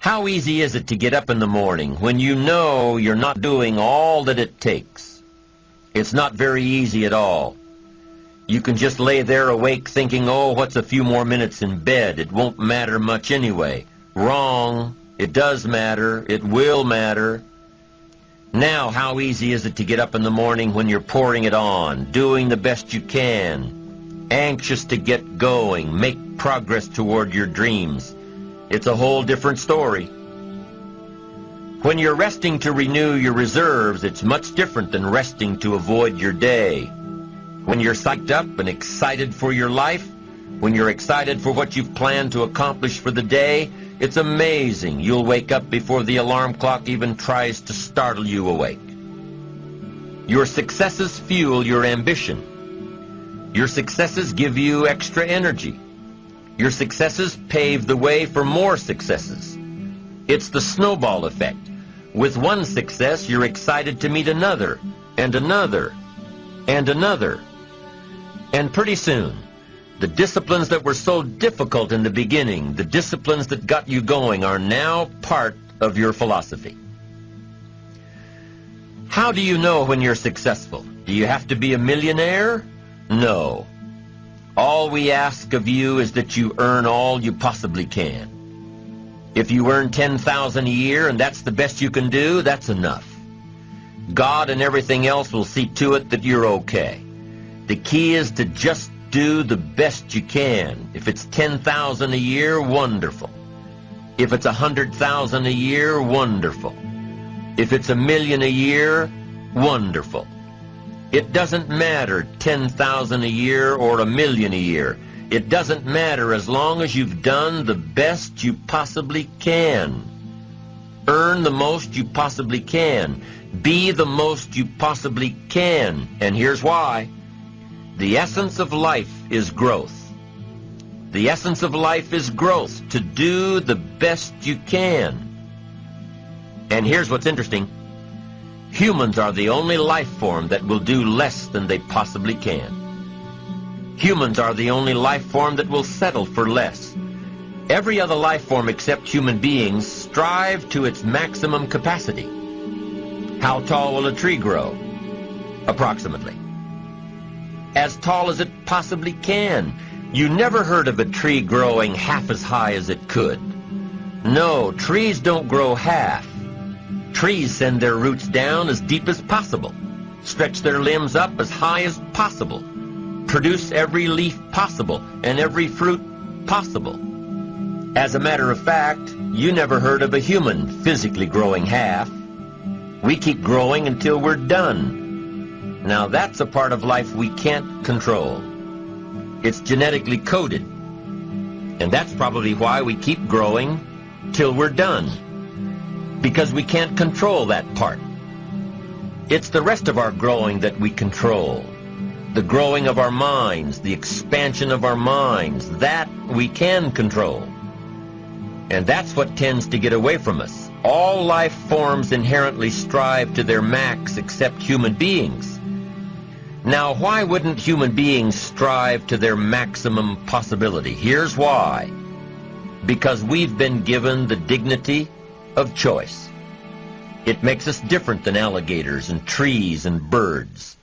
How easy is it to get up in the morning when you know you're not doing all that it takes? It's not very easy at all. You can just lay there awake thinking, oh, what's a few more minutes in bed? It won't matter much anyway. Wrong. It does matter. It will matter. Now, how easy is it to get up in the morning when you're pouring it on, doing the best you can, anxious to get going, make progress toward your dreams? It's a whole different story. When you're resting to renew your reserves, it's much different than resting to avoid your day. When you're psyched up and excited for your life, when you're excited for what you've planned to accomplish for the day, it's amazing. You'll wake up before the alarm clock even tries to startle you awake. Your successes fuel your ambition. Your successes give you extra energy. Your successes pave the way for more successes. It's the snowball effect. With one success, you're excited to meet another, and another, and another. And pretty soon, the disciplines that were so difficult in the beginning, the disciplines that got you going, are now part of your philosophy. How do you know when you're successful? Do you have to be a millionaire? No. All we ask of you is that you earn all you possibly can. If you earn $10,000 a year and that's the best you can do, that's enough. God and everything else will see to it that you're okay. The key is to just do the best you can. If it's $10,000 a year, wonderful. If it's $100,000 a year, wonderful. If it's $1 million a year, wonderful. It doesn't matter $10,000 a year or $1 million a year. It doesn't matter as long as you've done the best you possibly can. Earn the most you possibly can. Be the most you possibly can. And here's why. The essence of life is growth. The essence of life is growth, to do the best you can. And here's what's interesting. Humans are the only life form that will do less than they possibly can. Humans are the only life form that will settle for less. Every other life form except human beings strive to its maximum capacity. How tall will a tree grow? Approximately. As tall as it possibly can. You never heard of a tree growing half as high as it could. No, trees don't grow half. Trees send their roots down as deep as possible, stretch their limbs up as high as possible, produce every leaf possible and every fruit possible. As a matter of fact, you never heard of a human physically growing half. We keep growing until we're done. Now that's a part of life we can't control. It's genetically coded. And that's probably why we keep growing till we're done. Because we can't control that part. It's the rest of our growing that we control. The growing of our minds, the expansion of our minds, that we can control. And that's what tends to get away from us. All life forms inherently strive to their max except human beings. Now, why wouldn't human beings strive to their maximum possibility? Here's why. Because we've been given the dignity of choice. It makes us different than alligators and trees and birds.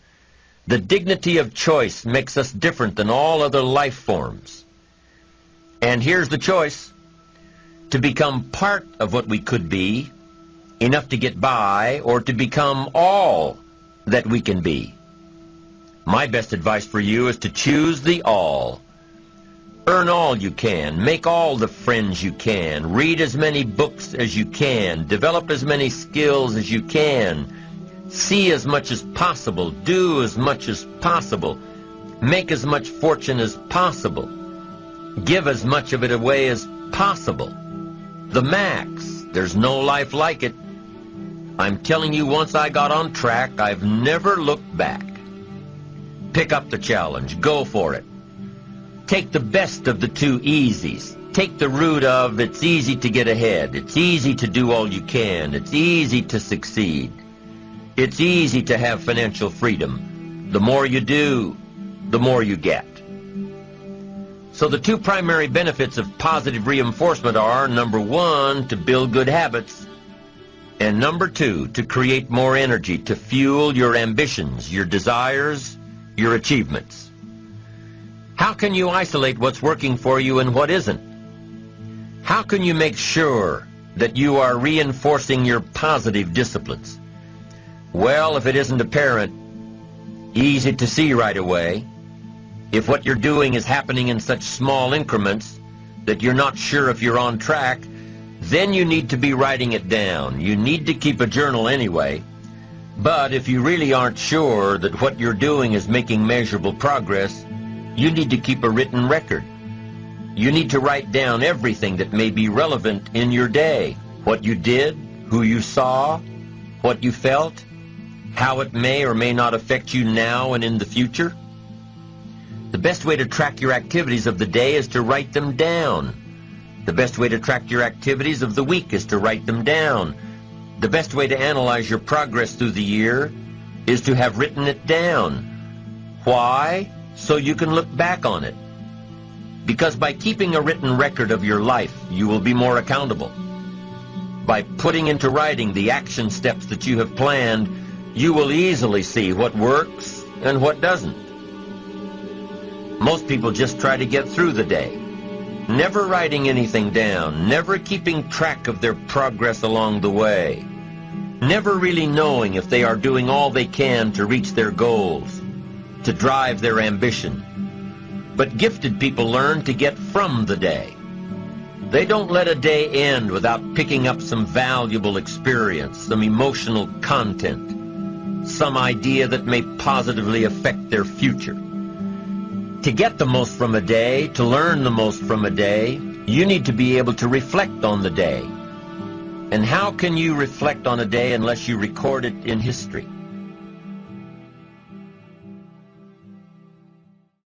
The dignity of choice makes us different than all other life forms. And here's the choice. To become part of what we could be, enough to get by, or to become all that we can be. My best advice for you is to choose the all. Earn all you can, make all the friends you can, read as many books as you can, develop as many skills as you can, see as much as possible, do as much as possible, make as much fortune as possible, give as much of it away as possible. The max. There's no life like it. I'm telling you, once I got on track, I've never looked back. Pick up the challenge. Go for it. Take the best of the two easies. Take the route of it's easy to get ahead. It's easy to do all you can. It's easy to succeed. It's easy to have financial freedom. The more you do, the more you get. So the two primary benefits of positive reinforcement are, number one, to build good habits, and number two, to create more energy to fuel your ambitions, your desires, your achievements. How can you isolate what's working for you and what isn't? How can you make sure that you are reinforcing your positive disciplines? Well, if it isn't apparent, easy to see right away, if what you're doing is happening in such small increments that you're not sure if you're on track, then you need to be writing it down. You need to keep a journal anyway. But if you really aren't sure that what you're doing is making measurable progress, you need to keep a written record. You need to write down everything that may be relevant in your day. What you did, who you saw, what you felt, how it may or may not affect you now and in the future. The best way to track your activities of the day is to write them down. The best way to track your activities of the week is to write them down. The best way to analyze your progress through the year is to have written it down. Why? So you can look back on it. Because by keeping a written record of your life, you will be more accountable. By putting into writing the action steps that you have planned, you will easily see what works and what doesn't. Most people just try to get through the day, never writing anything down, never keeping track of their progress along the way, never really knowing if they are doing all they can to reach their goals, to drive their ambition. But gifted people learn to get from the day. They don't let a day end without picking up some valuable experience, some emotional content, some idea that may positively affect their future. To get the most from a day, to learn the most from a day, you need to be able to reflect on the day. And how can you reflect on a day unless you record it in history?